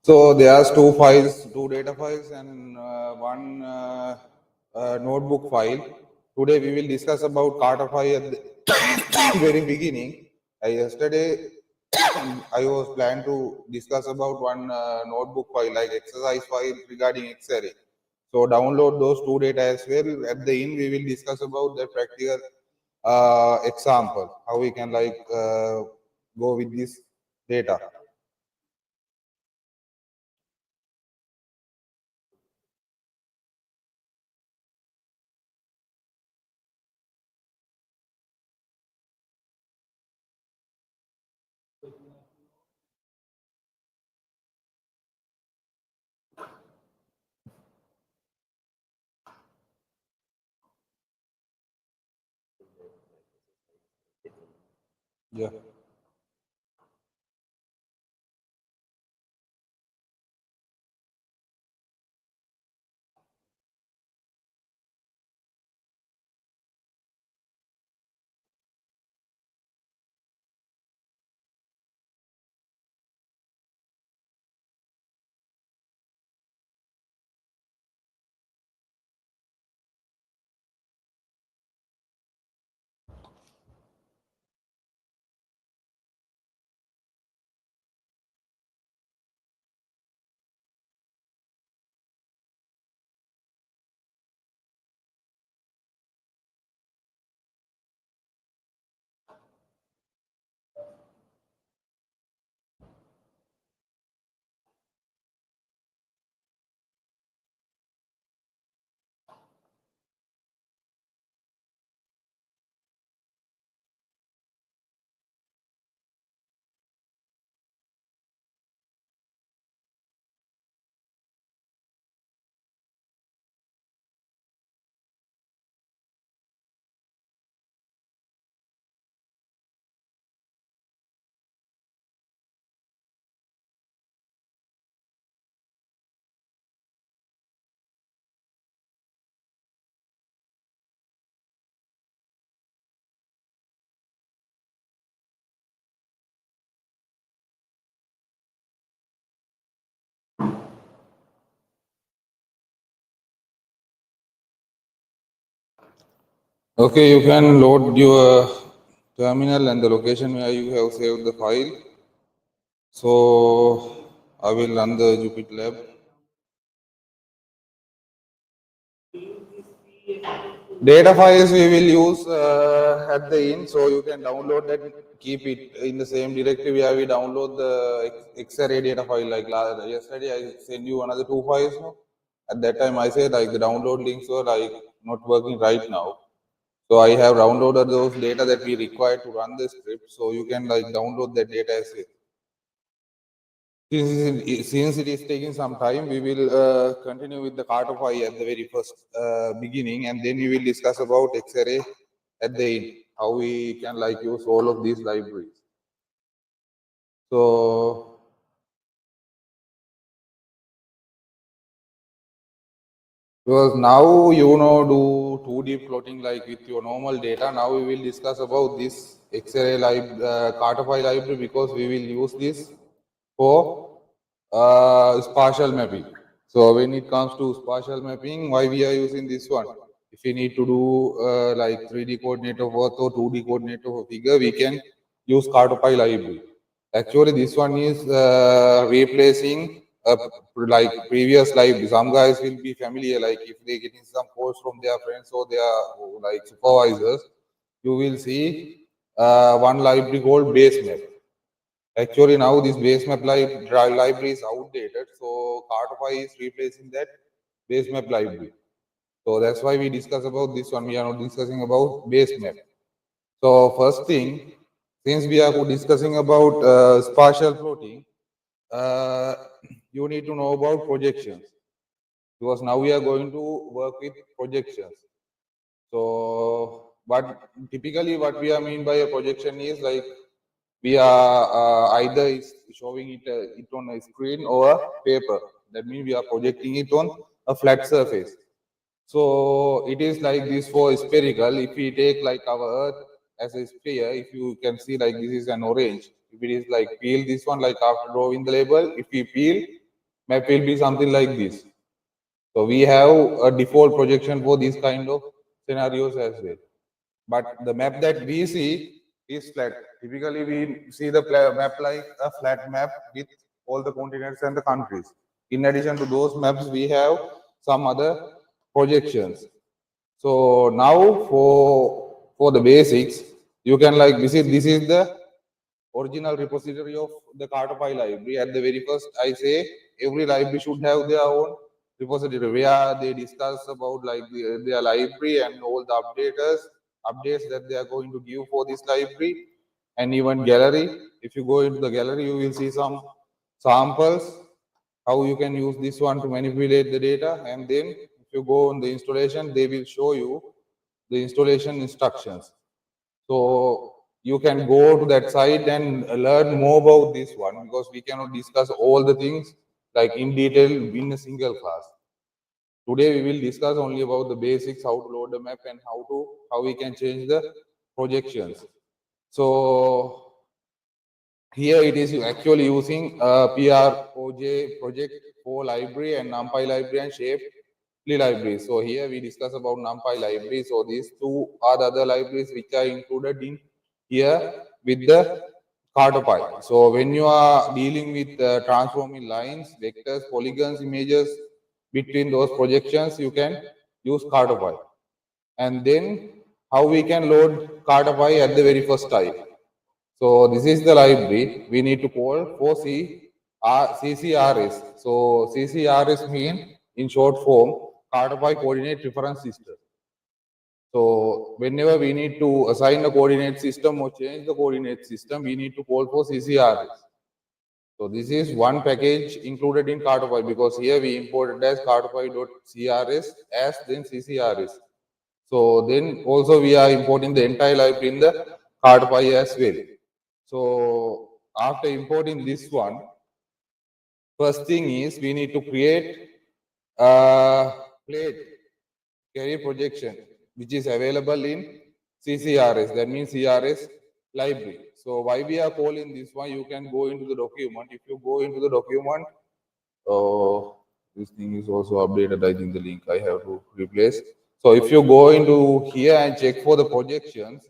So there's two files, two data files, and one notebook file. Today we will discuss about Carter file at the very beginning. Yesterday I was planned to discuss about one notebook file like exercise file regarding X-ray. So download those two data as well. At the end we will discuss about the practical example, how we can go with this data. Yeah. Okay, you can load your terminal and the location where you have saved the file. So I will run the Jupyter Lab. Data files we will use at the end, so you can download that, keep it in the same directory where we download the X-ray data file. Like yesterday, I sent you another two files. No? At that time, I said like the download links were like not working right now. So I have downloaded those data that we require to run the script. So you can like download that data as well. Since it is taking some time, we will continue with the cartography at the very first beginning, and then we will discuss about X-ray at the end, how we can like use all of these libraries. So because now you know do 2D plotting like with your normal data. Now we will discuss about this X-ray cartography library, because we will use this for spatial mapping. So when it comes to spatial mapping, why we are using this one? If we need to do like 3D coordinate of earth or 2D coordinate of a figure, we can use cartopy library. Actually, this one is replacing like previous library. Some guys will be familiar, like if they getting some course from their friends or their like supervisors, you will see one library called base map. Actually, now this base map library is outdated, so Cartify is replacing that base map library. So that's why we discuss about this one. We are not discussing about base map. So first thing, since we are discussing about spatial plotting, uh, you need to know about projections, because now we are going to work with projections. So, but typically what we are mean by a projection is like we are either is showing it on a screen or a paper. That means we are projecting it on a flat surface. So it is like this for spherical. If we take like our Earth as a sphere, if you can see like this is an orange. If it is like peel this one, like after drawing the label, if we peel, map will be something like this. So we have a default projection for these kind of scenarios as well. But the map that we see is flat. Typically, we see the map like a flat map with all the continents and the countries. In addition to those maps, we have some other projections. So now for the basics, you can like visit. This is the original repository of the Cartopy library. At the very first, I say every library should have their own repository where they discuss about like their library and all the updates that they are going to give for this library, and even gallery. If you go into the gallery, you will see some samples how you can use this one to manipulate the data, and then if you go on the installation, they will show you the installation instructions. So you can go to that site and learn more about this one, because we cannot discuss all the things like in detail in a single class. Today we will discuss only about the basics, how to load the map and how we can change the projections. So here it is actually using PROJ project for library and NumPy library and Shapely library. So here we discuss about NumPy library. So these two are the other libraries which are included in here with the Cartopy. So when you are dealing with transforming lines, vectors, polygons, images between those projections, you can use Cartopy. And then how we can load Cartopy at the very first time. So this is the library we need to call for CCRS. So CCRS mean in short form Cartopy Coordinate Reference System. So whenever we need to assign a coordinate system or change the coordinate system, we need to call for CCRS. So this is one package included in Cartopy, because here we imported as cartopy.crs as then CCRS. So then also we are importing the entire library in the Cartopy as well. So after importing this one, first thing is we need to create a plate carrier projection, which is available in CCRS. That means CRS library. So why we are calling this one? You can go into the document. If you go into the document, this thing is also updated. I think the link I have to replace. So if you go into here and check for the projections,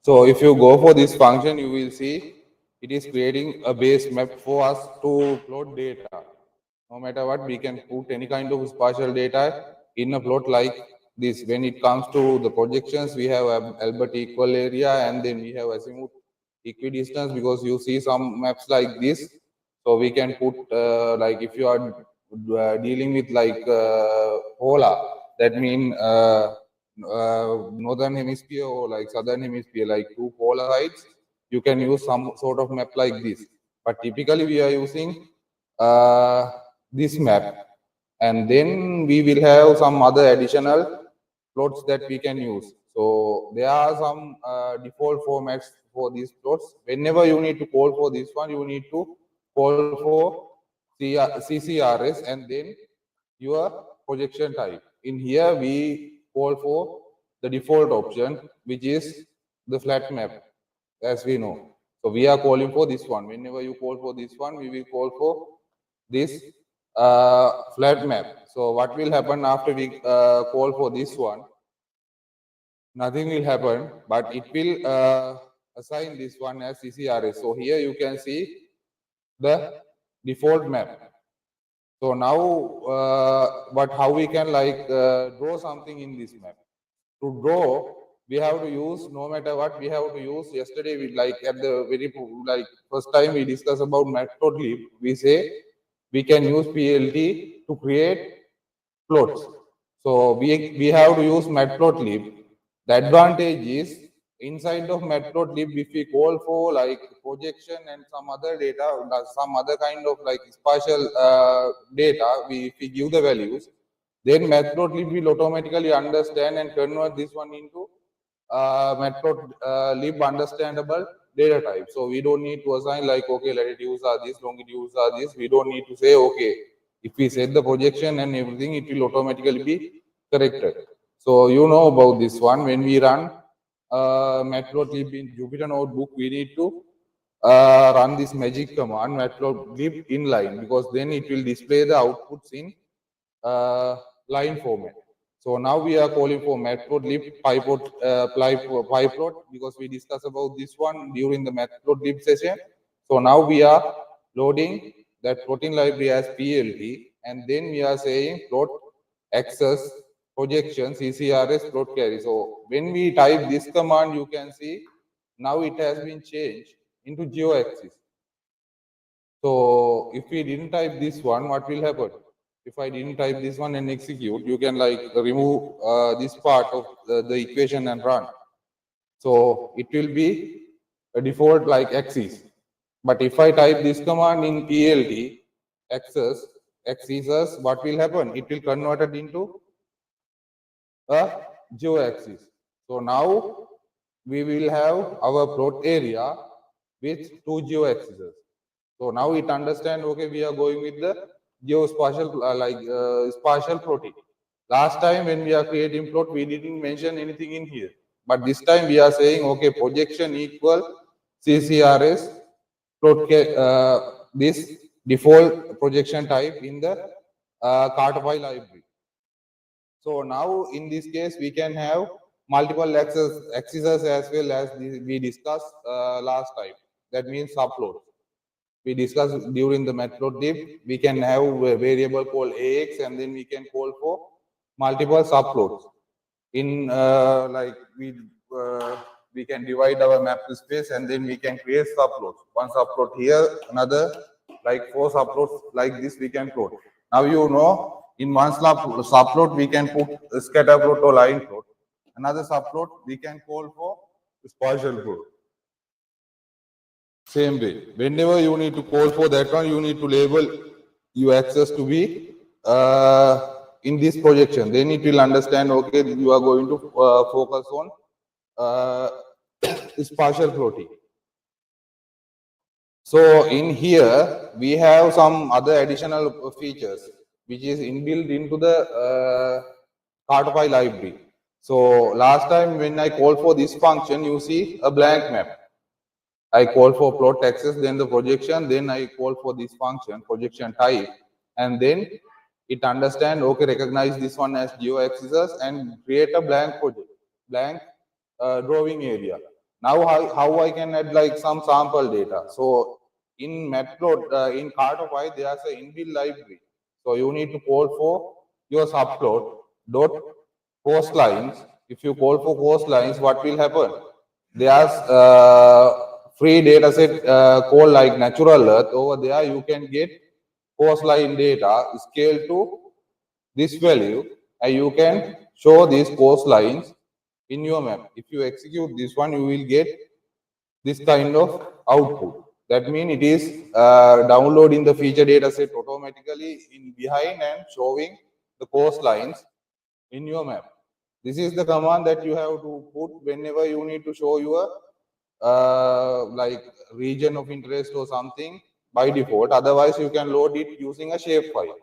so if you go for this function, you will see it is creating a base map for us to plot data. No matter what, we can put any kind of spatial data in a plot like this. When it comes to the projections, we have Albert equal area, and then we have azimuth equidistance, because you see some maps like this. So we can put like if you are dealing with like polar, that means northern hemisphere or like southern hemisphere, like two polar sides, you can use some sort of map like this. But typically we are using this map, and then we will have some other additional plots that we can use. So there are some default formats for these plots. Whenever you need to call for this one, you need to call for CCRS and then your projection type. In here, we call for the default option, which is the flat map, as we know. So we are calling for this one. Whenever you call for this one, we will call for this flat map. So what will happen after we call for this one? Nothing will happen, but it will assign this one as CCRS. So here you can see the default map. So now, but how we can like draw something in this map? To draw, we have to use, no matter what, we have to use. Yesterday, we like at the very like first time we discussed about matplotlib. We say we can use PLT to create plots. So we have to use matplotlib. The advantage is inside of matplotlib, if we call for like projection and some other data, some other kind of like spatial data, if we give the values, Then matplotlib will automatically understand and convert this one into matplotlib understandable data type. So we don't need to assign like, okay, latitudes are this, longitudes are this. We don't need to say, okay, if we set the projection and everything, it will automatically be corrected. So you know about this one. When we run matplotlib in Jupyter Notebook, we need to run this magic command matplotlib inline, because then it will display the outputs in line format. So now we are calling for matplotlib pyplot, because we discussed about this one during the matplotlib session. So now we are loading that plotting library as PLT, and then we are saying plot access projection CCRS plot carry. So when we type this command, you can see now it has been changed into geo axis. So if we didn't type this one, what will happen? If I didn't type this one and execute, you can like remove this part of the equation and run. So it will be a default like axis. But if I type this command in PLT, axis, what will happen? It will convert it into a geo axis. So now we will have our plot area with two geo axes. So now it understand, okay, we are going with the geospatial spatial plotting. Last time when we are creating plot, we didn't mention anything in here. But this time we are saying, okay, projection equal CCRS plot this default projection type in the Cartopy library. So now in this case, we can have multiple axes as well as we discussed last time. That means subplots. We discussed during the matplotlib, we can have a variable called AX, and then we can call for multiple subplots. In we can divide our map space, and then we can create subplots. One subplot here, another, like 4 subplots like this we can plot. Now you know, in one subplot we can put a scatter plot or line plot. Another subplot we can call for spatial plot. Same way, whenever you need to call for that one, you need to label your access to be in this projection. Then it will understand, okay, you are going to focus on spatial plotting. So in here, we have some other additional features which is inbuilt into the Cartopy library. So last time when I called for this function, you see a blank map. I call for plot axis, then the projection, then I call for this function, projection type, and then it understand, okay, recognize this one as geo axis and create a blank project, blank drawing area. Now how I can add like some sample data. So in matplot, in Cartopy, there's an inbuilt library. So you need to call for your subplot dot coastlines. If you call for coastlines, what will happen? There's free data set called like natural earth. Over there you can get coastline data scale to this value, and you can show these coastlines in your map. If you execute this one, you will get this kind of output. That means it is downloading the feature data set automatically in behind and showing the coastlines in your map. This is the command that you have to put whenever you need to show your like region of interest or something by default. Otherwise, you can load it using a shapefile.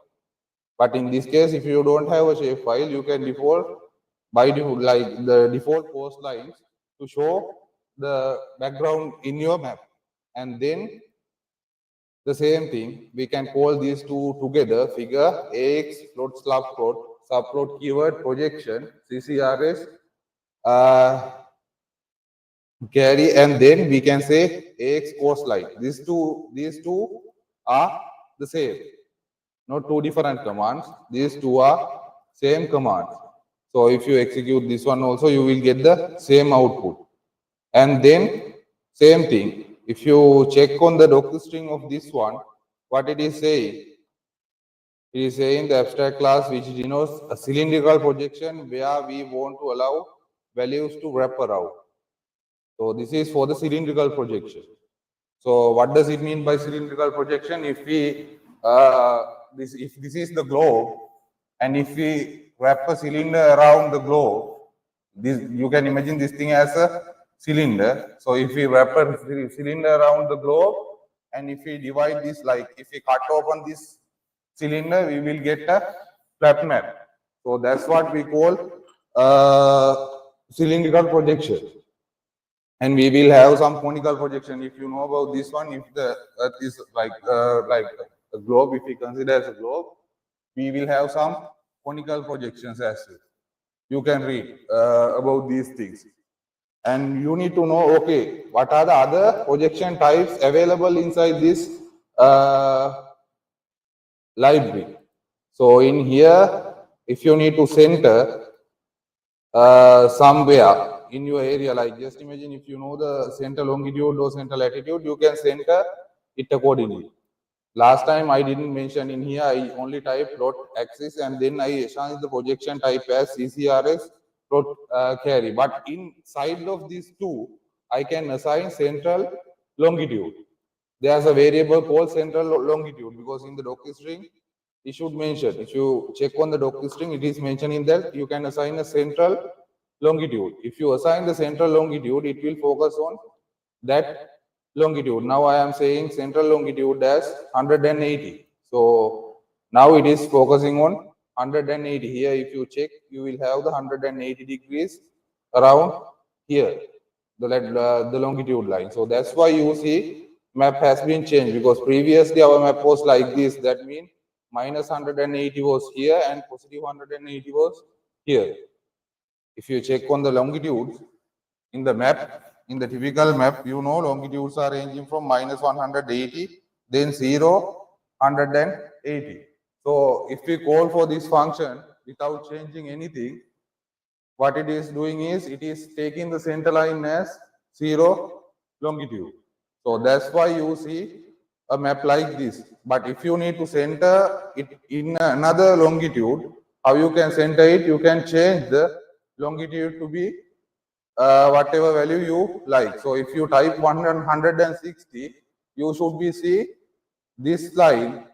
But in this case, if you don't have a shapefile, you can default by default like the default coastlines to show the background in your map. And then the same thing, we can call these two together, figure AX plot subplot keyword projection CCRS carry, and then we can say AX coastline. These two are the same, not two different commands. These two are same commands. So if you execute this one also, you will get the same output. And then same thing, if you check on the docstring of this one, what it is saying? It is saying the abstract class which denotes a cylindrical projection where we want to allow values to wrap around. So this is for the cylindrical projection. So what does it mean by cylindrical projection? If we if this is the globe And if we wrap a cylinder around the globe, this you can imagine this thing as a cylinder. So if we wrap a cylinder around the globe, and if we divide this, like if we cut open this cylinder, we will get a flat map. So that's what we call cylindrical projection. And we will have some conical projection. If you know about this one, if the Earth is like a globe, if we consider as a globe, we will have some conical projections as well. You can read about these things. And you need to know, okay, what are the other projection types available inside this library. So in here, if you need to center somewhere in your area, like just imagine if you know the center longitude or center latitude, you can center it accordingly. Last time I didn't mention in here, I only type plot axis and then I assigned the projection type as CCRS plot carry. But inside of these two, I can assign central longitude. There's a variable called central longitude because in the docstring, it should mention. If you check on the docstring, it is mentioned in that you can assign a central longitude. If you assign the central longitude, it will focus on that longitude. Now I am saying central longitude as 180. So now it is focusing on 180. Here, if you check, you will have the 180 degrees around here, the longitude line. So that's why you see map has been changed, because previously our map was like this. That means minus 180 was here and positive 180 was here. If you check on the longitudes in the map, in the typical map, you know longitudes are ranging from minus 180, then 0, 180. So if we call for this function without changing anything, what it is doing is it is taking the center line as 0 longitude. So that's why you see a map like this. But if you need to center it in another longitude, how you can center it? You can change the longitude to be whatever value you like. So if you type 160, you should be see this line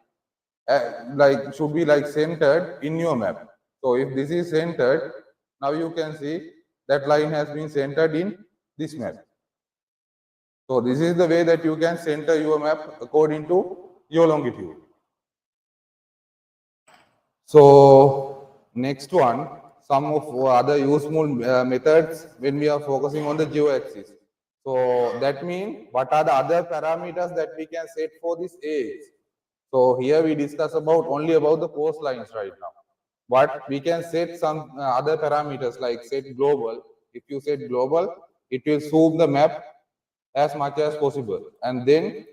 like should be like centered in your map. So if this is centered, now you can see that line has been centered in this map. So this is the way that you can center your map according to your longitude. So next one, some of other useful methods when we are focusing on the geo-axis. So that means what are the other parameters that we can set for this age? So here we discuss about only about the coastlines right now. But we can set some other parameters like set global. If you set global, it will zoom the map as much as possible. And then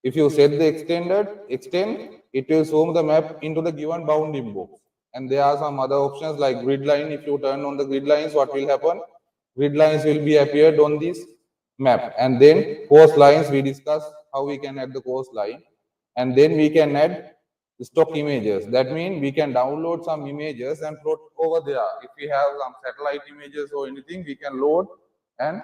if you set the extend, it will zoom the map into the given bounding box. And there are some other options like grid line. If you turn on the grid lines, what will happen? Grid lines will be appeared on this map. And then coastlines, we discuss how we can add the coastline. And then we can add stock images. That means we can download some images and plot over there. If we have some satellite images or anything, we can load and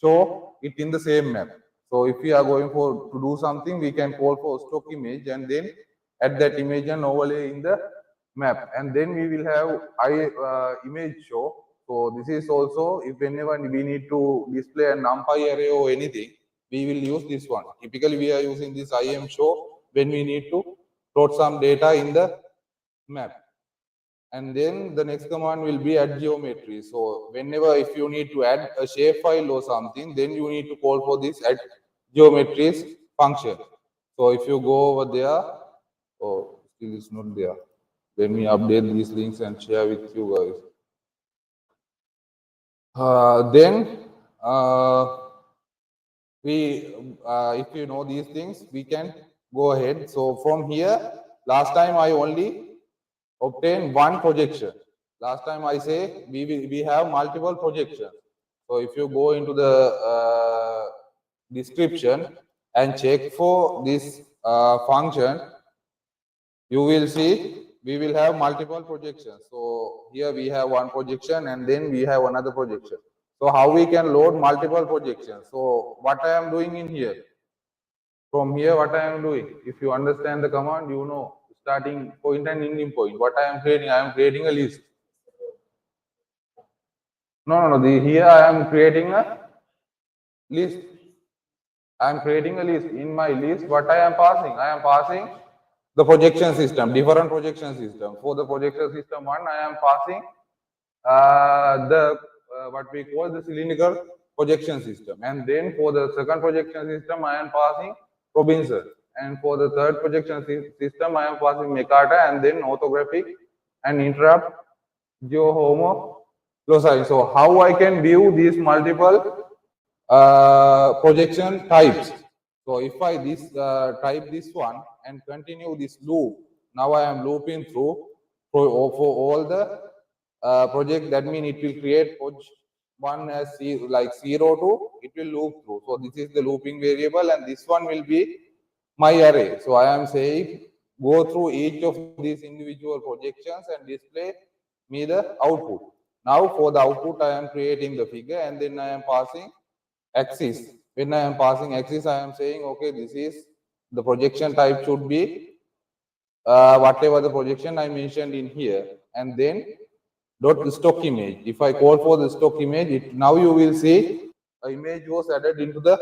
show it in the same map. So if we are going for to do something, we can call for stock image and then add that image and overlay in the map. And then we will have image show. So this is also if whenever we need to display a numpy array or anything, we will use this one. Typically, we are using this IM show when we need to plot some data in the map. And then the next command will be add geometry. So whenever if you need to add a shapefile or something, then you need to call for this add geometries function. So if you go over there, oh, still it's not there. Let me update these links and share with you guys. Then if you know these things, we can go ahead. So from here, last time I only obtained one projection. Last time I say we have multiple projections. So if you go into the description and check for this function, you will see we will have multiple projections. So here we have one projection and then we have another projection. So how we can load multiple projections? So what I am doing in here, from here what I am doing, if you understand the command, you know starting point and ending point. What I am creating? I am creating a list. No. Here I am creating a list. I am creating a list. In my list, what I am passing? I am passing the projection system, different projection system. For the projection system one, I am passing the what we call the cylindrical projection system, and then for the second projection system, I am passing Robinson, and for the third projection system, I am passing Mercator, and then orthographic and interrupt geohomo loci. So how I can view these multiple projection types? So if I type this one and continue this loop, now I am looping through for all the project. That means it will create one as like 0 to it will loop through. So this is the looping variable, and this one will be my array. So I am saying go through each of these individual projections and display me the output. Now for the output, I am creating the figure, and then I am passing axis. When I am passing axis, I am saying, okay, this is the projection type should be whatever the projection I mentioned in here, and then dot the stock image. If I call for the stock image, now you will see a image was added into the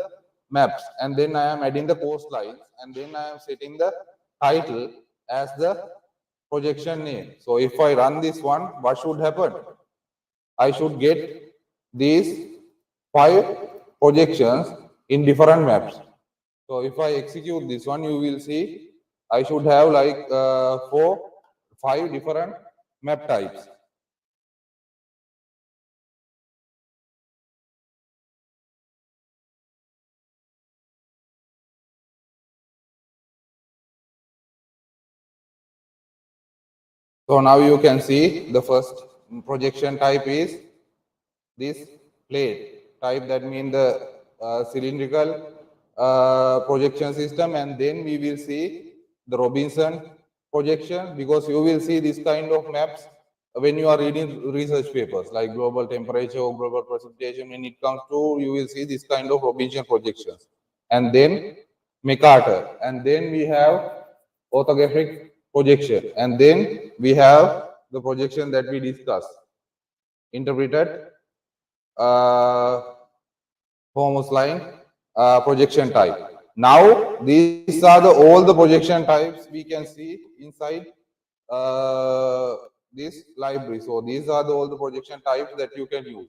maps, and then I am adding the coastlines, and then I am setting the title as the projection name. So if I run this one, what should happen? I should get these 5 projections in different maps. So if I execute this one, you will see I should have like 5 different map types. So now you can see the first projection type is this plate type, that means the cylindrical projection system, and then we will see the Robinson projection, because you will see this kind of maps when you are reading research papers like global temperature or global precipitation. When it comes to, you will see this kind of Robinson projections, and then Mercator, and then we have orthographic projection, and then we have the projection that we discussed, interpreted Holmes line projection type. Now these are all the projection types we can see inside this library. So these are all the projection types that you can use.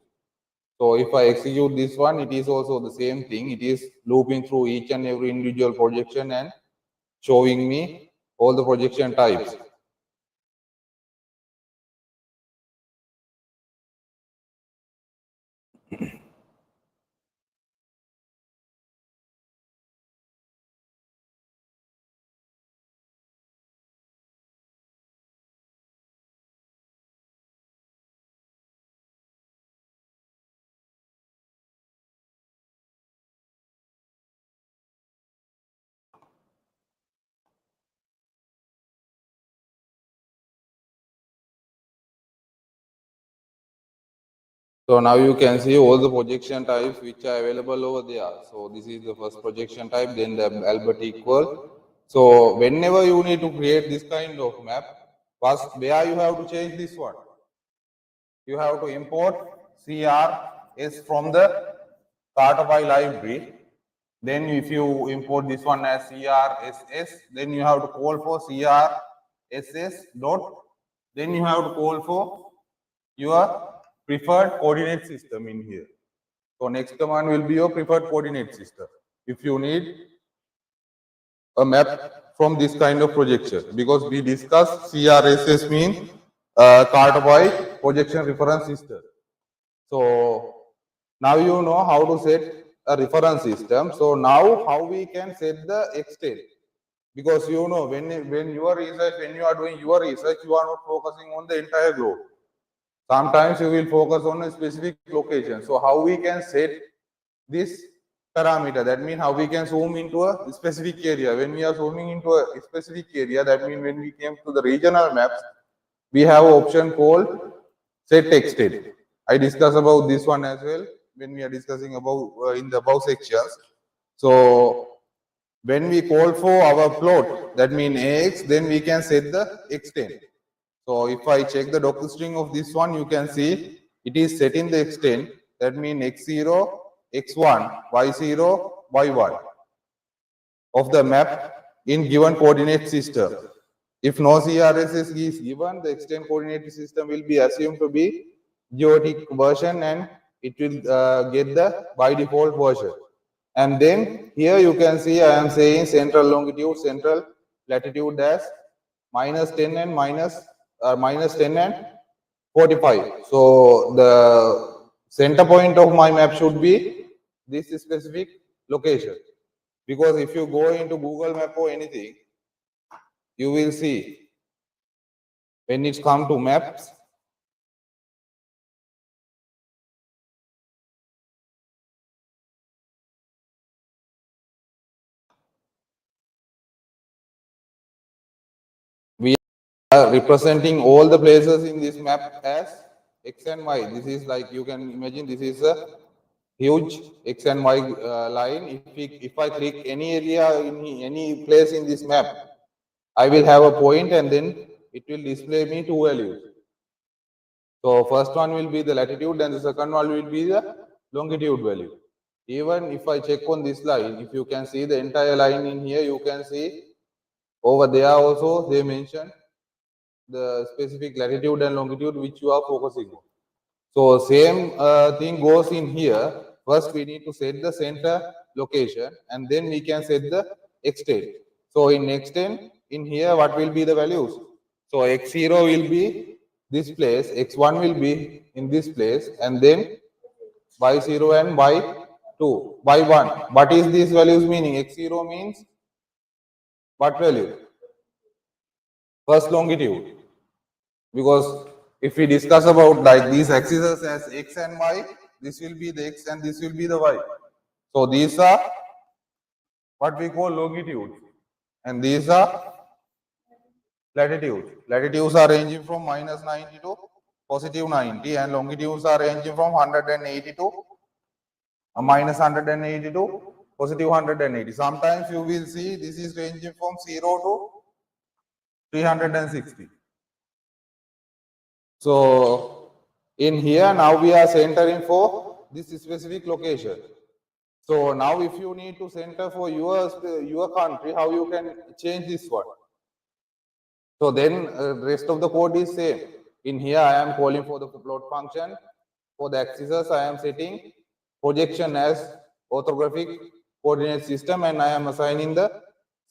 So if I execute this one, it is also the same thing. It is looping through each and every individual projection and showing me all the projection types. So now you can see all the projection types which are available over there. So this is the first projection type, then the Albert equal. So whenever you need to create this kind of map, first where you have to change this one? You have to import CRS from the Cartopy library. Then if you import this one as CRSS, then you have to call for CRSS dot, then you have to call for your preferred coordinate system in here. So next command will be your preferred coordinate system. If you need a map from this kind of projection, because we discussed CRSS mean Cartopy projection reference system. So now you know how to set a reference system. So now how we can set the extent, because you know when you are doing your research, you are not focusing on the entire globe. Sometimes you will focus on a specific location. So how we can set this parameter? That means how we can zoom into a specific area. When we are zooming into a specific area, that means when we came to the regional maps, we have an option called set extent. I discussed about this one as well when we are discussing about in the above sections. So when we call for our plot, that means AX, then we can set the extent. So if I check the docker string of this one, you can see it is setting the extent. That means x0, x1, y0, y1 of the map in given coordinate system. If no CRSS is given, the extent coordinate system will be assumed to be geotic version and it will get the by default version. And then here you can see I am saying central longitude, central latitude as minus 10 and minus 10 and 45. So the center point of my map should be this specific location. Because if you go into Google Map or anything, you will see when it's come to maps, we are representing all the places in this map as X and Y. This is like, you can imagine this is a huge X and Y line. If I click any area in any place in this map, I will have a point and then it will display me two values. So first one will be the latitude and the second one will be the longitude value. Even if I check on this line, if you can see the entire line in here, you can see over there also they mention the specific latitude and longitude which you are focusing on. So same thing goes in here. First we need to set the center location and then we can set the extent. So in extent, in here what will be the values? So x0 will be this place, x1 will be in this place, and then y0 and y2, y1. What is these values meaning? X0 means what value? First longitude. Because if we discuss about like these axes as x and y, this will be the x and this will be the y. So these are what we call longitudes and these are latitudes. Latitudes are ranging from minus 90 to positive 90 and longitudes are ranging from 180 to minus 180 to positive 180. Sometimes you will see this is ranging from 0 to 360. So in here now we are centering for this specific location. So now if you need to center for your country, how you can change this one? So then rest of the code is same. In here I am calling for the plot function. For the axes I am setting projection as orthographic coordinate system and I am assigning the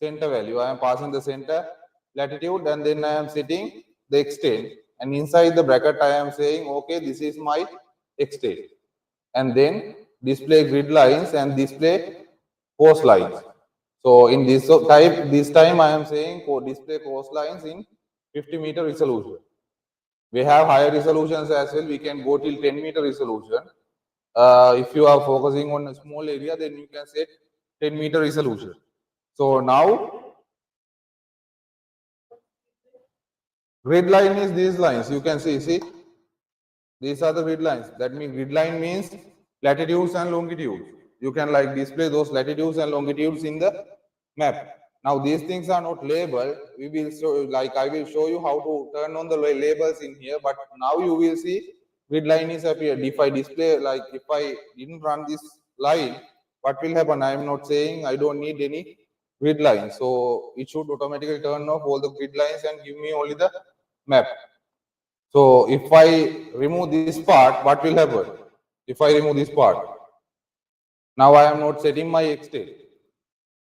center value. I am passing the center latitude and then I am setting the extent and inside the bracket I am saying okay, this is my extent, and then display grid lines and display coastlines. So in this time I am saying for display coastlines in 50-meter resolution. We have higher resolutions as well. We can go till 10-meter resolution. If you are focusing on a small area, then you can set 10-meter resolution. So now grid line is these lines. You can see these are the grid lines. That means grid line means latitudes and longitudes. You can like display those latitudes and longitudes in the map. Now these things are not labeled. We will show, like I will show you how to turn on the labels in here. But now you will see grid line is appeared. If I display, like if I didn't run this line, what will happen? I am not saying I don't need any grid line. So it should automatically turn off all the grid lines and give me only the map. So if I remove this part, what will happen? If I remove this part, now I am not setting my extent.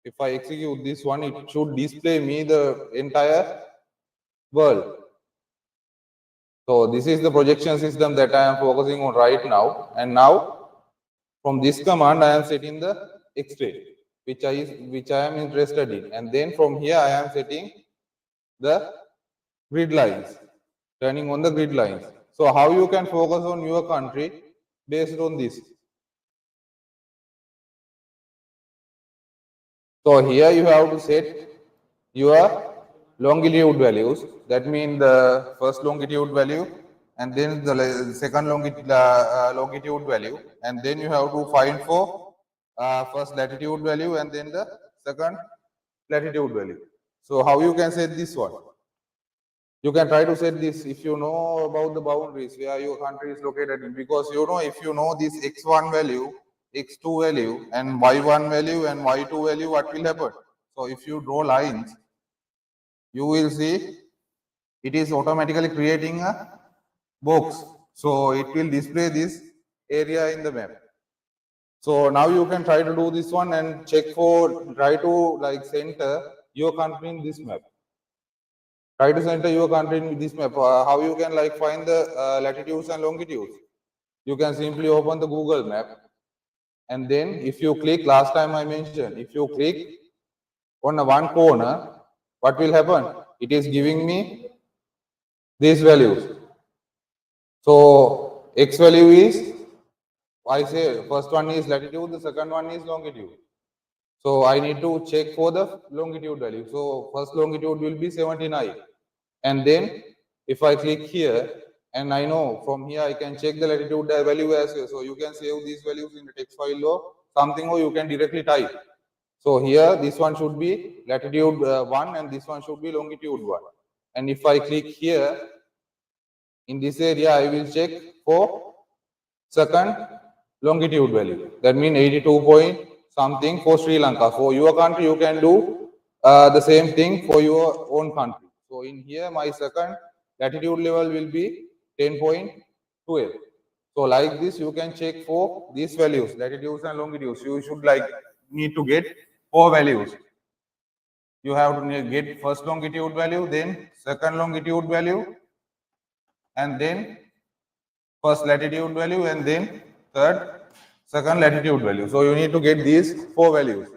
If I execute this one, it should display me the entire world. So this is the projection system that I am focusing on right now. And now from this command, I am setting the extent, which I am interested in. And then from here, I am setting the grid lines, turning on the grid lines. So how you can focus on your country based on this? So here you have to set your longitude values. That means the first longitude value and then the second longitude value, and then you have to find for first latitude value and then the second latitude value. So how you can set this one? You can try to set this if you know about the boundaries where your country is located in, because you know, if you know this x1 value, x2 value, and y1 value and y2 value, what will happen? So if you draw lines, you will see it is automatically creating a box. So it will display this area in the map. So now you can try to do this one and check for, try to like center your country in this map. Try to center your country in this map. How you can like find the latitudes and longitudes? You can simply open the Google map, and then if you click, last time I mentioned, if you click on the one corner, what will happen? It is giving me these values. So x value is, I say first one is latitude, the second one is longitude. So I need to check for the longitude value. So first longitude will be 79. And then if I click here, and I know from here I can check the latitude value as well. So you can save these values in the text file or something, or you can directly type. So here this one should be latitude 1 and this one should be longitude 1. And if I click here, in this area I will check for second longitude value. That means 82 point something for Sri Lanka. For your country, you can do the same thing for your own country. So in here, my second latitude level will be 10.12. So like this, you can check for these values, latitudes and longitudes. You should like need to get 4 values. You have to get first longitude value, then second longitude value, and then first latitude value, and then third second latitude value. So you need to get these 4 values.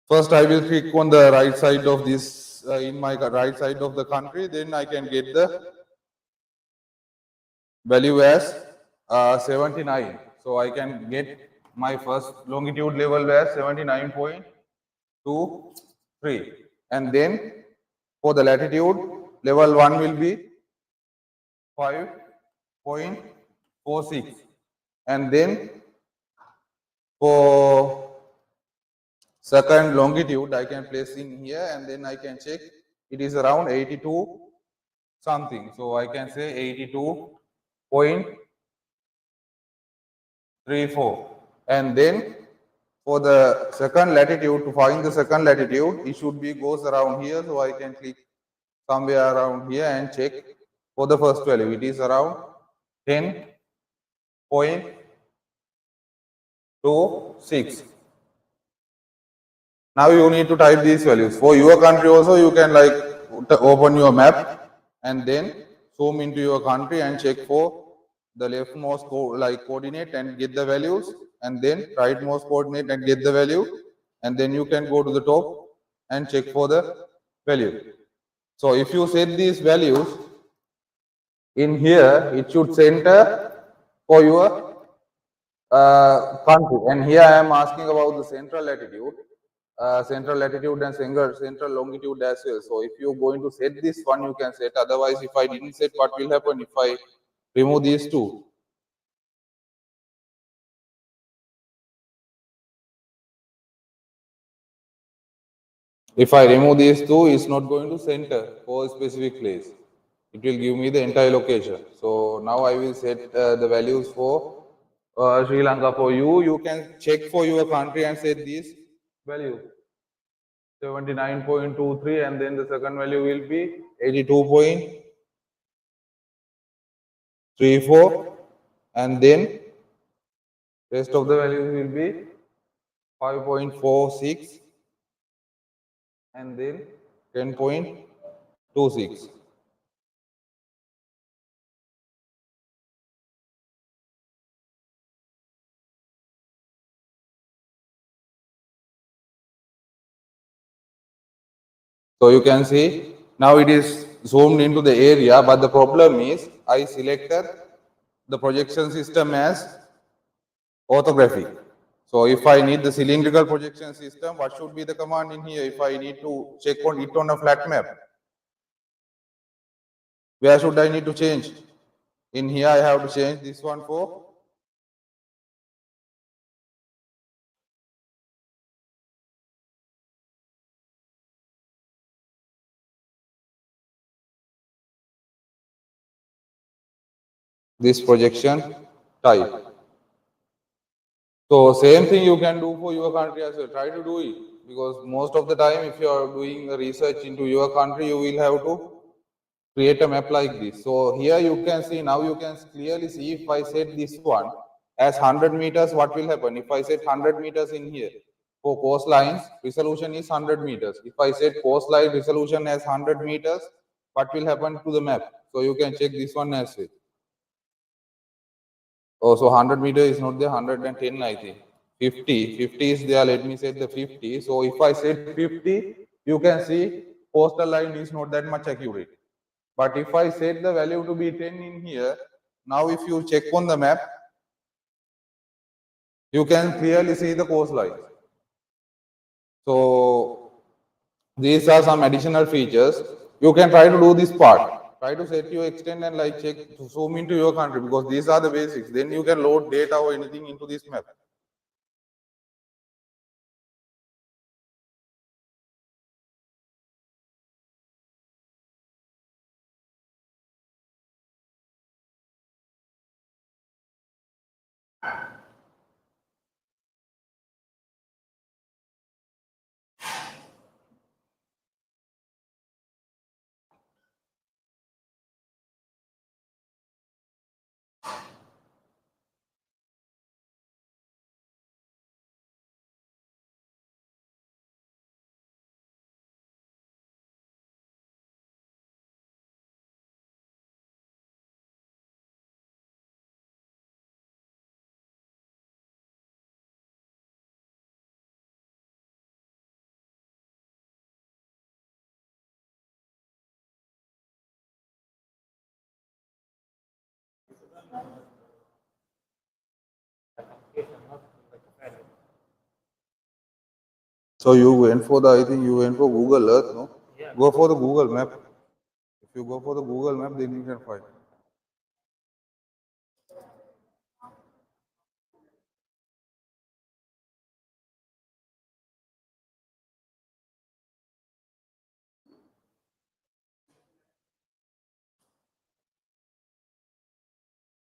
First I will click on the right side of this, in my right side of the country, then I can get the value as 79. So I can get my first longitude level as 79.23, and then for the latitude level 1 will be 5.46, and then for second longitude I can place in here, and then I can check it is around 82 something. So I can say 82.34, and then for the second latitude, to find the second latitude, it should be goes around here. So I can click somewhere around here and check for the first value. It is around 10.26. Now you need to type these values. For your country also, you can like open your map and then zoom into your country and check for the leftmost coordinate and get the values, and then rightmost coordinate and get the value, and then you can go to the top and check for the value. So if you set these values in here, it should center for your country. And here I am asking about the central latitude. Central latitude and central longitude as well. So if you're going to set this one, you can set. Otherwise, if I didn't set, what will happen if I remove these two? If I remove these two, it's not going to center for a specific place. It will give me the entire location. So now I will set the values for Sri Lanka for you. You can check for your country and set these values. 79.23, and then the second value will be 82.34, and then rest of the values will be 5.46, and then 10.26. So you can see now it is zoomed into the area, but the problem is I selected the projection system as orthographic. So if I need the cylindrical projection system, what should be the command in here? If I need to check on it on a flat map, where should I need to change? In here I have to change this one for this projection type. So same thing you can do for your country as well. Try to do it, because most of the time if you are doing a research into your country, you will have to create a map like this. So here you can see, now you can clearly see, if I set this one as 100 meters, what will happen? If I set 100 meters in here, for coastlines, resolution is 100 meters. If I set coastline resolution as 100 meters, what will happen to the map? So you can check this one as well. Oh, so 100 meter is not there, 110 I think. 50 is there, let me set the 50. So if I set 50, you can see coastal line is not that much accurate. But if I set the value to be 10 in here, now if you check on the map, you can clearly see the coastline. So these are some additional features. You can try to do this part. Try to set your extent and like check, zoom into your country, because these are the basics. Then you can load data or anything into this map. So you went for the, I think you went for Google Earth, no? Go for the Google Map. If you go for the Google Map, then you can find.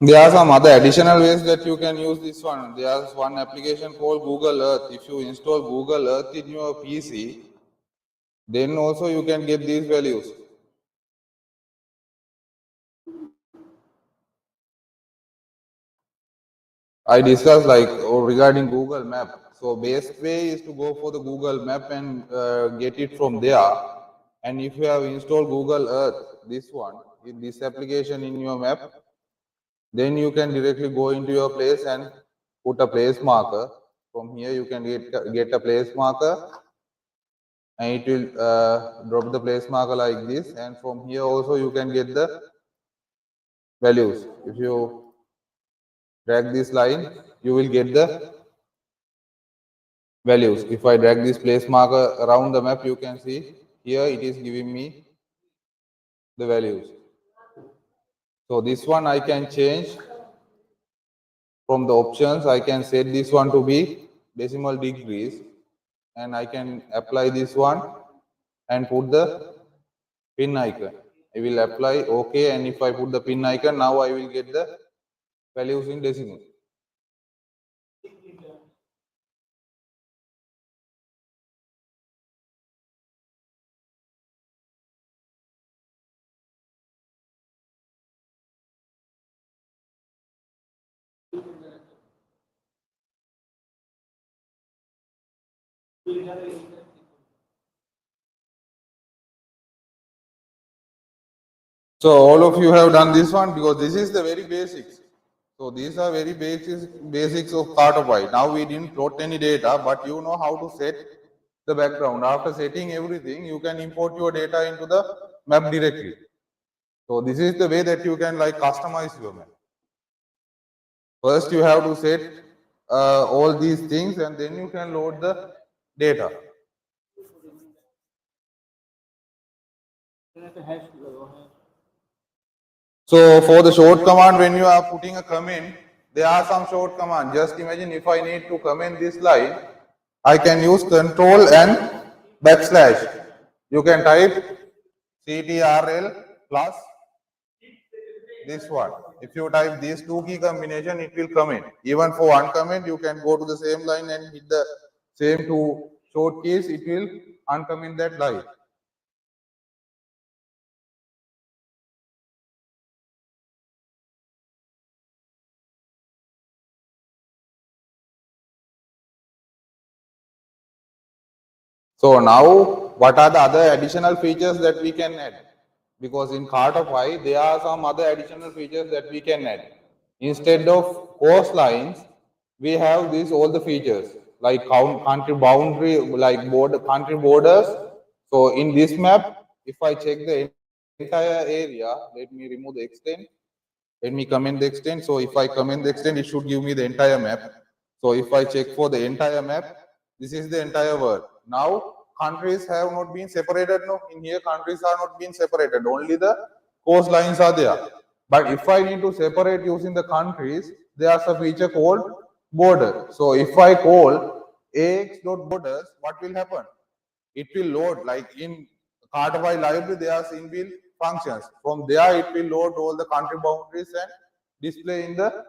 There are some other additional ways that you can use this one. There's one application called Google Earth. If you install Google Earth in your PC, then also you can get these values. I discussed like regarding Google Map. So best way is to go for the Google Map and get it from there. And if you have installed Google Earth, this one, in this application in your map, then you can directly go into your place and put a place marker. From here you can get a place marker, and it will drop the place marker like this. And from here also you can get the values. If you drag this line, you will get the values. If I drag this place marker around the map, you can see here it is giving me the values. So this one I can change from the options. I can set this one to be decimal degrees, and I can apply this one and put the pin icon. I will apply OK, and if I put the pin icon, now I will get the values in decimal. So all of you have done this one, because this is the very basics. So these are very basics of cartography. Now we didn't plot any data, but you know how to set the background. After setting everything, you can import your data into the map directly. So this is the way that you can like customize your map. First you have to set all these things, and then you can load the data. So for the short command, when you are putting a comment, there are some short commands. Just imagine if I need to comment this line, I can use control and backslash. You can type CTRL plus this one. If you type these two key combination, it will comment. Even for one comment, you can go to the same line and hit the same two short keys, it will uncomment that line. So now, what are the other additional features that we can add? Because in Cartify, there are some other additional features that we can add. Instead of coastlines, we have these all the features like country boundary, like border, country borders. So in this map, if I check the entire area, let me remove the extent. Let me comment the extent. So if I comment the extent, it should give me the entire map. So if I check for the entire map, this is the entire world. Now countries have not been separated. No, in here countries are not being separated. Only the coastlines are there. But if I need to separate using the countries, there's a feature called border. So if I call ax.borders, what will happen? It will load like in Cartify library, there are inbuilt functions. From there, it will load all the country boundaries and display in the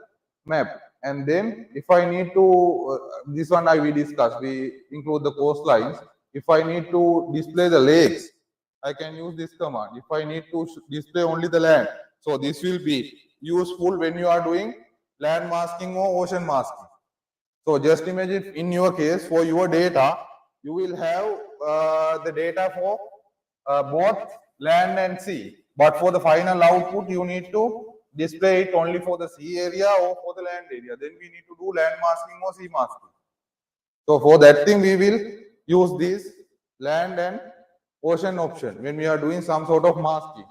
map. And then if I need to, this one I we discussed, we include the coastlines. If I need to display the lakes, I can use this command. If I need to display only the land, so this will be useful when you are doing land masking or ocean masking. So just imagine in your case, for your data, you will have the data for both land and sea. But for the final output, you need to display it only for the sea area or for the land area. Then we need to do land masking or sea masking. So for that thing, we will use this land and ocean option when we are doing some sort of masking.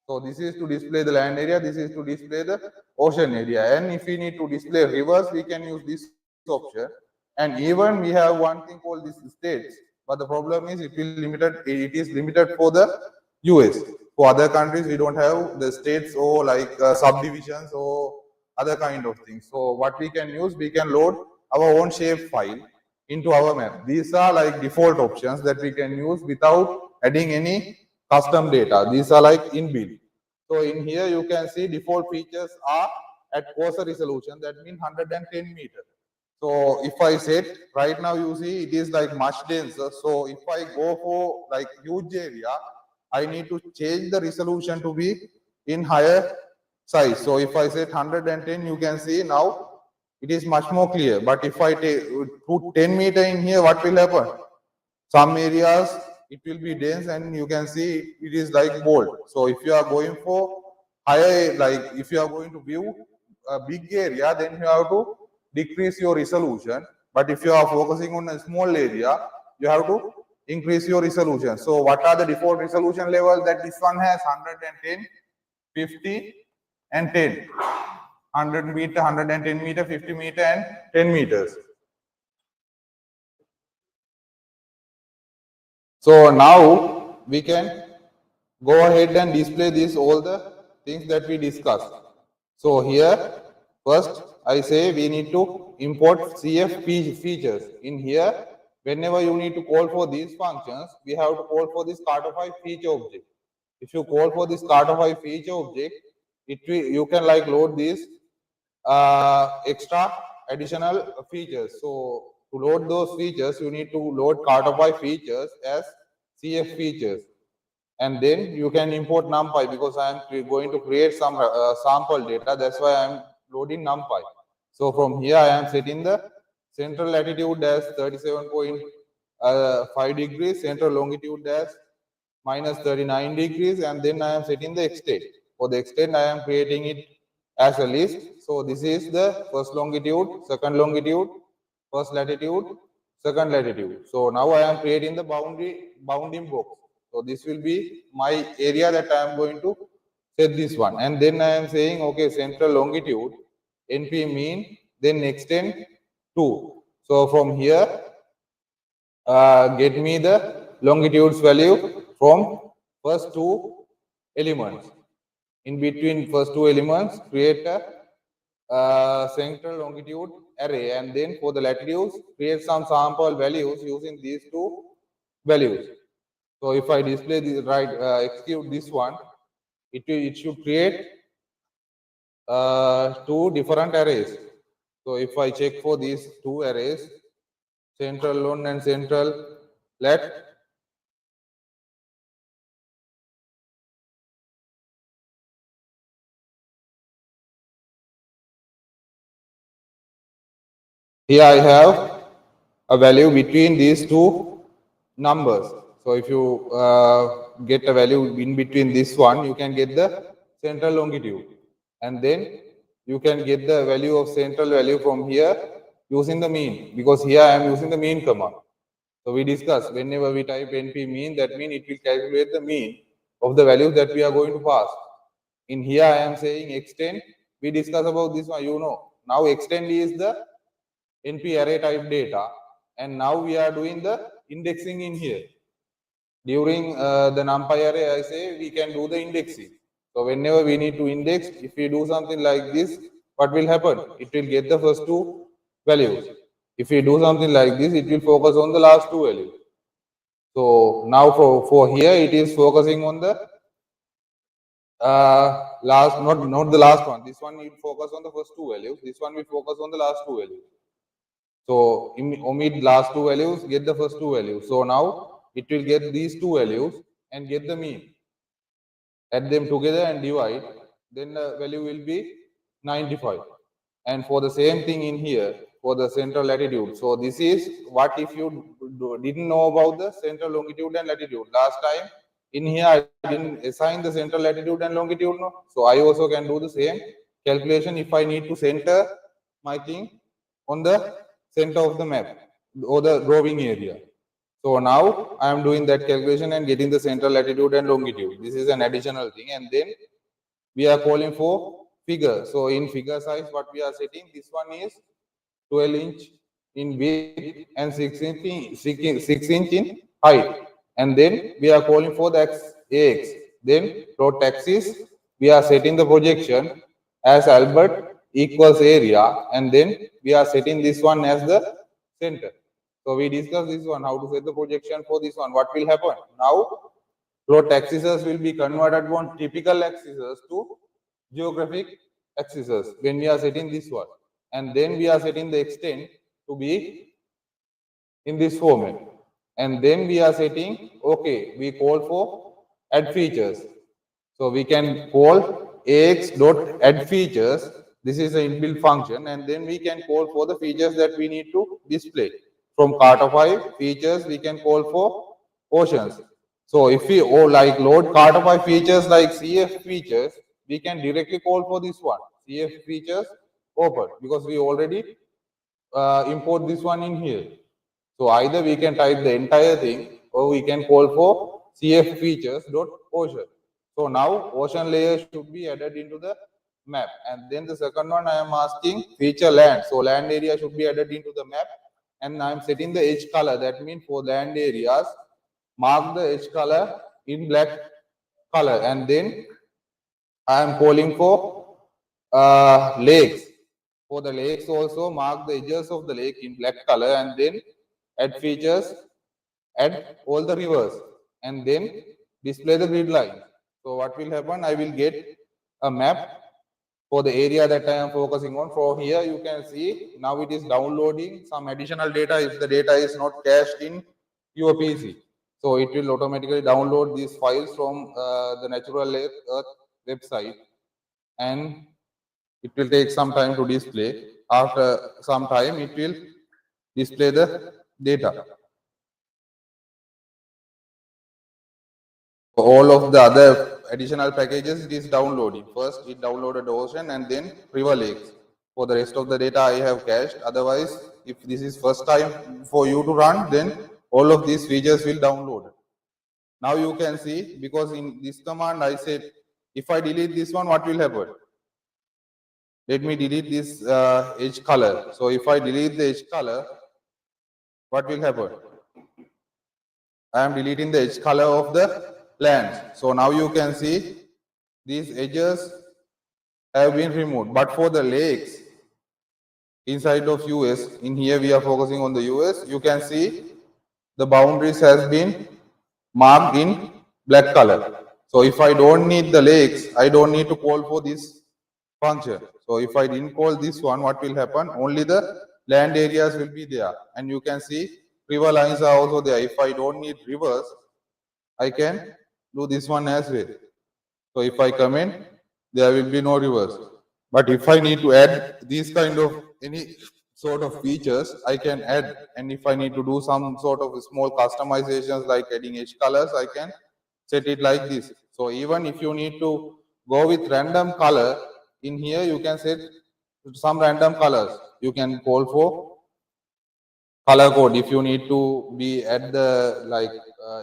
So this is to display the land area, this is to display the ocean area. And if we need to display rivers, we can use this option. And even we have one thing called this states. But the problem is it is limited for the US. For other countries, we don't have the states or like subdivisions or other kind of things. So what we can use, we can load our own shape file into our map. These are like default options that we can use without adding any custom data. These are like inbuilt. So in here you can see default features are at coarser resolution, that means 110 meters. So if I set right now, you see it is like much denser. So if I go for like huge area, I need to change the resolution to be in higher size. So if I set 110, you can see now it is much more clear. But if I put 10 meter in here, what will happen? Some areas it will be dense and you can see it is like bold. So if you are going for higher, like if you are going to view a big area, then you have to decrease your resolution. But if you are focusing on a small area, you have to increase your resolution. So what are the default resolution levels that this one has? 110, 50 and 10. 100 meter, 110 meter, 50 meter and 10 meters. So now we can go ahead and display this all the things that we discussed. So here first I say we need to import CF features. In here, whenever you need to call for these functions, we have to call for this Cartify feature object. If you call for this Cartify feature object, you can like load these extra additional features. So to load those features, you need to load Cartify features as CF features. And then you can import numpy, because I am going to create some sample data. That's why I am loading numpy. So from here I am setting the central latitude as 37.5 degrees, central longitude as minus 39 degrees, and then I am setting the extent. For the extent, I am creating it as a list. So this is the first longitude, first latitude, second latitude. So now I am creating the bounding box. So this will be my area that I am going to set this one. And then I am saying, okay, central longitude, NP mean, then extend 2. So from here, get me the longitudes value from first two elements. In between first two elements, create a central longitude array, and then for the latitudes, create some sample values using these two values. So if I display this execute this one, it should create two different arrays. So if I check for these two arrays, central lone and central let, here I have a value between these two numbers. So if you get a value in between this one, you can get the central longitude, and then you can get the value of central value from here using the mean, because here I am using the mean command. So we discuss whenever we type np mean, that mean it will calculate the mean of the values that we are going to pass. In here I am saying extend. We discuss about this one. Now extend is the NP array type data, and now we are doing the indexing in here. During the numpy array, I say we can do the indexing. So whenever we need to index, if we do something like this, what will happen? It will get the first two values. If we do something like this, it will focus on the last two values. So now for here, it is focusing on the not the last one. This one will focus on the first two values. This one will focus on the last two values. So omit last two values, get the first two values. So now it will get these two values and get the mean. Add them together and divide, then the value will be 95. And for the same thing in here, for the central latitude. So this is what if you didn't know about the central longitude and latitude. Last time in here, I didn't assign the central latitude and longitude. No? So I also can do the same calculation if I need to center my thing on the center of the map or the drawing area. So now I am doing that calculation and getting the central latitude and longitude. This is an additional thing. And then we are calling for figure. So in figure size, what we are setting, this one is 12 inch in width and 6 inch in height. And then we are calling for the AX. Then plot axis, we are setting the projection as Albert equals area. And then we are setting this one as the center. So we discussed this one, how to set the projection for this one. What will happen? Now, plot axes will be converted from typical axes to geographic axes when we are setting this one. And then we are setting the extent to be in this format. And then we are setting, okay, we call for add features. So we can call ax.add features. This is an inbuilt function, and then we can call for the features that we need to display. From Cartofy features, we can call for oceans. So if we load Cartofy features like CF features, we can directly call for this one, CF features open, because we already import this one in here. So either we can type the entire thing, or we can call for CF features dot ocean. So now ocean layer should be added into the map. And then the second one, I am asking feature land. So land area should be added into the map. And I am setting the edge color. That means for land areas, mark the edge color in black color. And then I am calling for lakes. For the lakes also, mark the edges of the lake in black color, and then add features, add all the rivers, and then display the grid line. So what will happen? I will get a map for the area that I am focusing on. For here, you can see now it is downloading some additional data if the data is not cached in your PC. So it will automatically download these files from the Natural Earth website, and it will take some time to display. After some time, it will display the data. All of the other additional packages, it is downloading. First, it downloaded ocean and then river lakes. For the rest of the data, I have cached. Otherwise, if this is first time for you to run, then all of these features will download. Now you can see, because in this command, I said, if I delete this one, what will happen? Let me delete this edge color. So if I delete the edge color, what will happen? I am deleting the edge color of the land. So now you can see these edges have been removed. But for the lakes inside of US, in here we are focusing on the US, you can see the boundaries has been marked in black color. So if I don't need the lakes, I don't need to call for this function. So if I didn't call this one, what will happen? Only the land areas will be there. And you can see river lines are also there. If I don't need rivers, I can do this one as well. So if I comment, there will be no rivers. But if I need to add these kind of any sort of features, I can add. And if I need to do some sort of small customizations like adding edge colors, I can set it like this. So even if you need to go with random color, in here you can set some random colors. You can call for color code. If you need to be at the like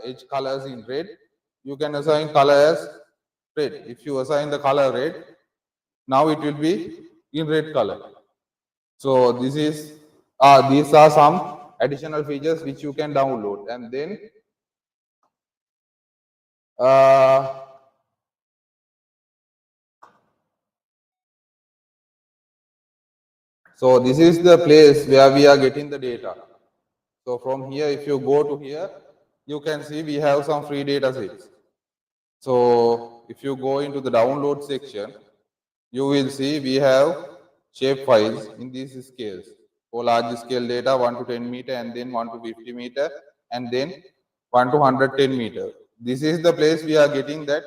edge colors in red, you can assign color as red. If you assign the color red, now it will be in red color. So this is these are some additional features which you can download. And then uh, so this is the place where we are getting the data. So from here, if you go to here, you can see we have some free data sets. So if you go into the download section, you will see we have shape files in these scales for large scale data 1 to 10 meter, and then 1 to 50 meter, and then 1 to 110 meter. This is the place we are getting that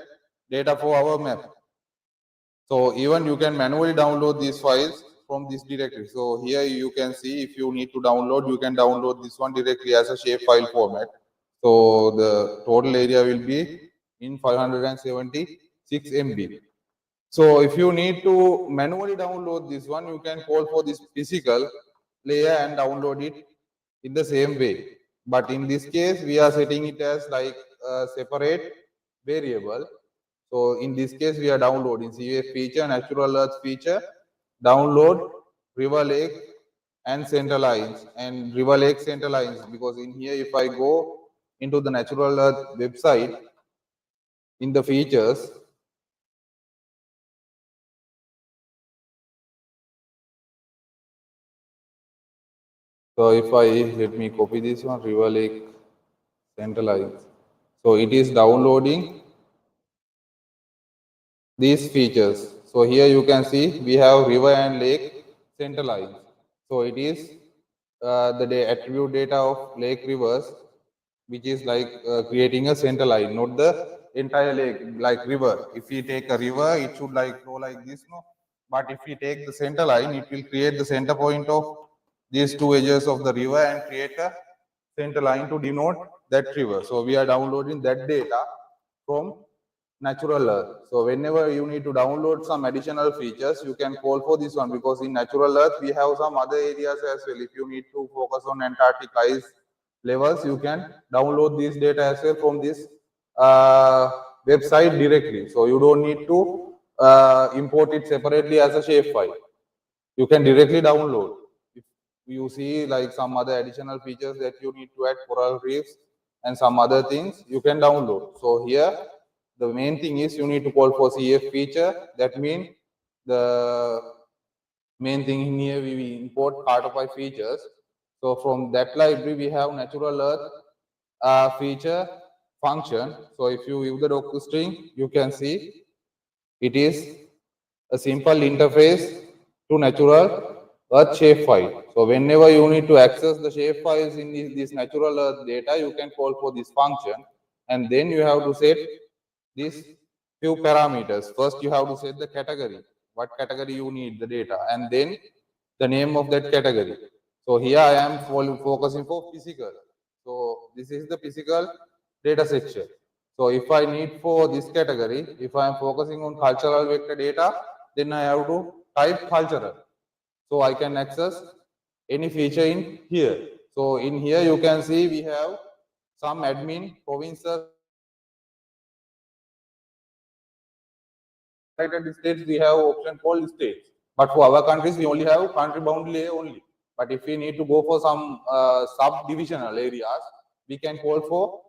data for our map. So even you can manually download these files from this directory. So here you can see if you need to download, you can download this one directly as a shape file format. So the total area will be in 576 MB. So if you need to manually download this one, you can call for this physical layer and download it in the same way. But in this case, we are setting it as like a separate variable. So in this case, we are downloading CF feature, natural earth feature, download river lake and center lines, and river lake center lines. Because in here, if I go into the natural earth website, in the features, so if I let me copy this one, river lake center lines. So it is downloading these features. So here you can see we have river and lake center lines. So it is the attribute data of lake rivers, which is like creating a center line, not the entire lake like river. If we take a river, it should like flow like this, no? But if we take the center line, it will create the center point of these two edges of the river and create a center line to denote that river. So we are downloading that data from natural earth. So whenever you need to download some additional features, you can call for this one, because in natural earth we have some other areas as well. If you need to focus on Antarctic ice levels, you can download this data as well from this website directly. So you don't need to import it separately as a shape file. You can directly download. If you see like some other additional features that you need to add, coral reefs and some other things, you can download. So here the main thing is you need to call for CF feature. That means the main thing in here we import cartography features. So from that library we have natural earth feature function. So if you use the doc string, you can see it is a simple interface to natural earth shape file. So whenever you need to access the shape files in this natural earth data, you can call for this function, and then you have to set these few parameters. First, you have to set the category, what category you need the data, and then the name of that category. So here I am focusing for physical. So this is the physical data section. So if I need for this category, if I am focusing on cultural vector data, then I have to type cultural. So I can access any feature in here. So in here you can see we have some admin provinces. United States we have option called states, but for our countries we only have country boundary layer only. But if we need to go for some subdivisional areas, we can call for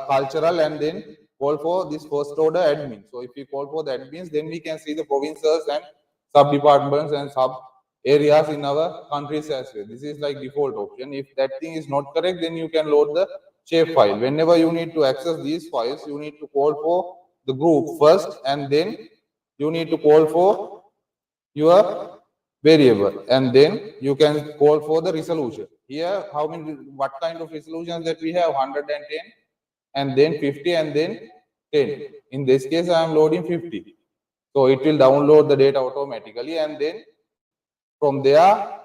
cultural and then call for this first order admin. So if we call for the admins, then we can see the provinces and sub departments and sub areas in our countries as well. This is like default option. If that thing is not correct, then you can load the shape file. Whenever you need to access these files, you need to call for the group first, and then you need to call for your variable, and then you can call for the resolution. Here, how many, what kind of resolutions that we have? 110, and then 50, and then 10. In this case, I am loading 50. So it will download the data automatically, and then from there,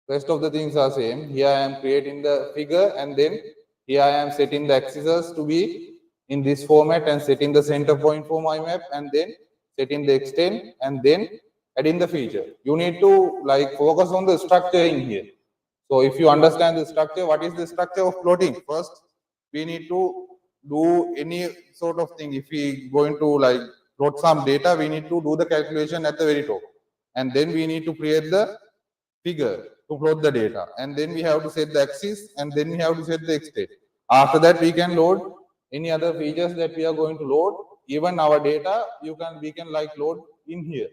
rest of the things are same. Here I am creating the figure, and then here I am setting the axes to be in this format and setting the center point for my map, and then setting the extent, and then adding the feature. You need to like focus on the structure in here. So if you understand the structure, what is the structure of plotting? First, we need to do any sort of thing. If we going to like plot some data, we need to do the calculation at the very top, and then we need to create the figure to plot the data, and then we have to set the axis, and then we have to set the extent. After that, we can load any other features that we are going to load. Even our data, we can like load in here.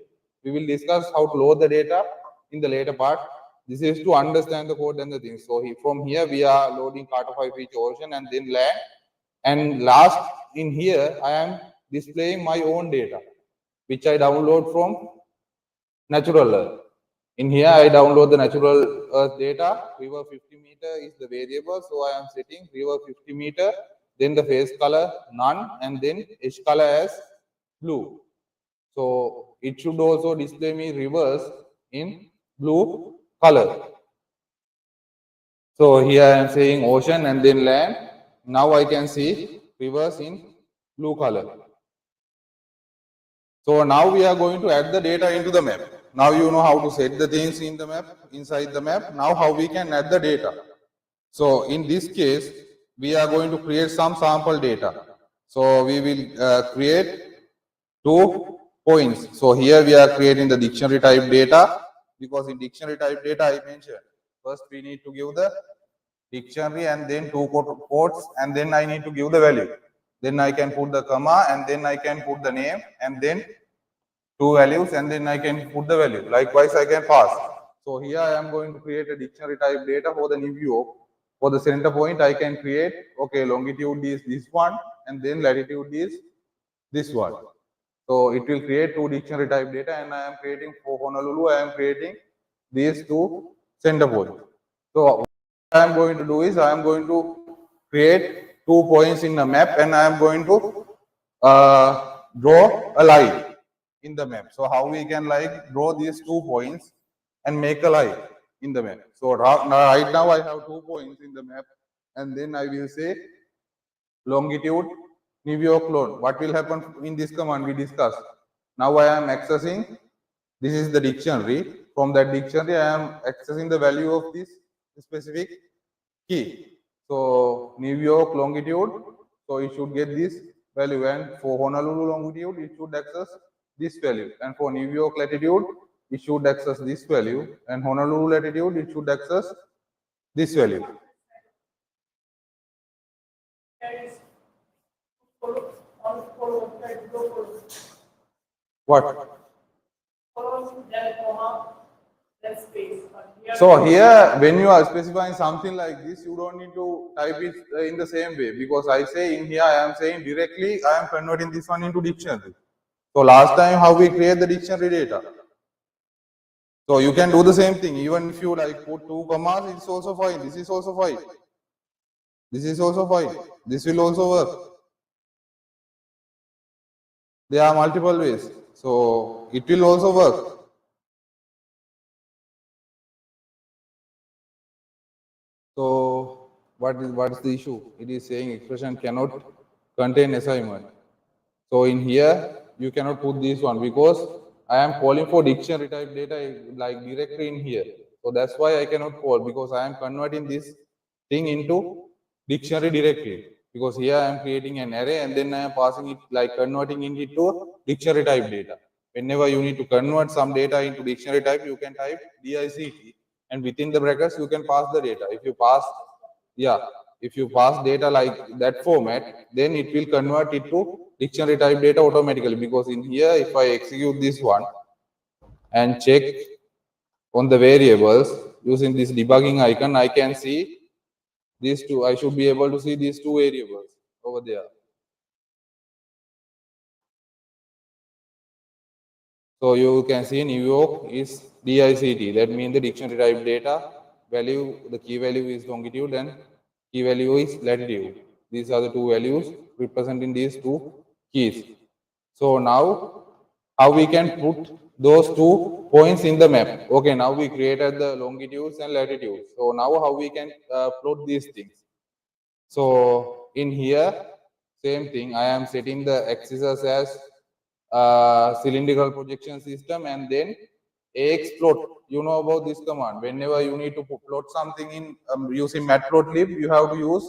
We will discuss how to load the data in the later part. This is to understand the code and the things. So from here we are loading Cartofy feature ocean, and then land, and last in here I am displaying my own data which I download from natural earth. In here, I download the natural earth data. River 50 meter is the variable, so I am setting river 50 meter. Then the face color none, and then edge color as blue. So it should also display me rivers in blue color. So here I am saying ocean and then land. Now I can see rivers in blue color. So now we are going to add the data into the map. Now you know how to set the things in the map, inside the map. Now how we can add the data. So in this case, we are going to create some sample data. So we will create 2 points. So here we are creating the dictionary type data, because in dictionary type data I mentioned, first we need to give the dictionary and then 2 quotes, and then I need to give the value. Then I can put the comma, and then I can put the name, and then 2 values, and then I can put the value. Likewise, I can pass. So here I am going to create a dictionary type data for the new view. For the center point, I can create, okay, longitude is this one, and then latitude is this one. So it will create 2 dictionary type data, and I am creating for Honolulu, I am creating these 2 center points. So what I am going to do is I am going to create 2 points in the map, and I am going to draw a line in the map. So how we can like draw these 2 points and make a line in the map. So right now I have 2 points in the map, and then I will say longitude New York clone. What will happen in this command we discussed? Now I am accessing, this is the dictionary. From that dictionary, I am accessing the value of this specific key. So New York longitude, so it should get this value, and for Honolulu longitude, it should access this value, and for New York latitude, it should access this value, and Honolulu latitude, it should access this value. What? So here, when you are specifying something like this, you don't need to type it in the same way, because I say in here, I am saying directly, I am converting this one into dictionary. So last time, how we create the dictionary data. So you can do the same thing, even if you like put 2 commas, it's also fine. This is also fine. This is also fine. This will also work. There are multiple ways. So it will also work. So what is the issue? It is saying expression cannot contain assignment. So in here you cannot put this one, because I am calling for dictionary type data like directly in here. So that's why I cannot call, because I am converting this thing into dictionary directly. Because here I am creating an array, and then I am passing it, like converting it into dictionary type data. Whenever you need to convert some data into dictionary type, you can type DICT, and within the brackets you can pass the data. If you pass, yeah, if you pass data like that format, then it will convert it to dictionary type data automatically. Because in here, if I execute this one and check on the variables using this debugging icon, I can see these 2. I should be able to see these 2 variables over there. So you can see New York is DICT. That means the dictionary type data value, the key value is longitude and key value is latitude. These are the two values representing these two keys. So now how we can put those 2 points in the map. Okay, now we created the longitudes and latitudes. So now how we can plot these things. So in here, same thing, I am setting the axis as cylindrical projection system, and then AX plot. You know about this command. Whenever you need to plot something in using matplotlib, you have to use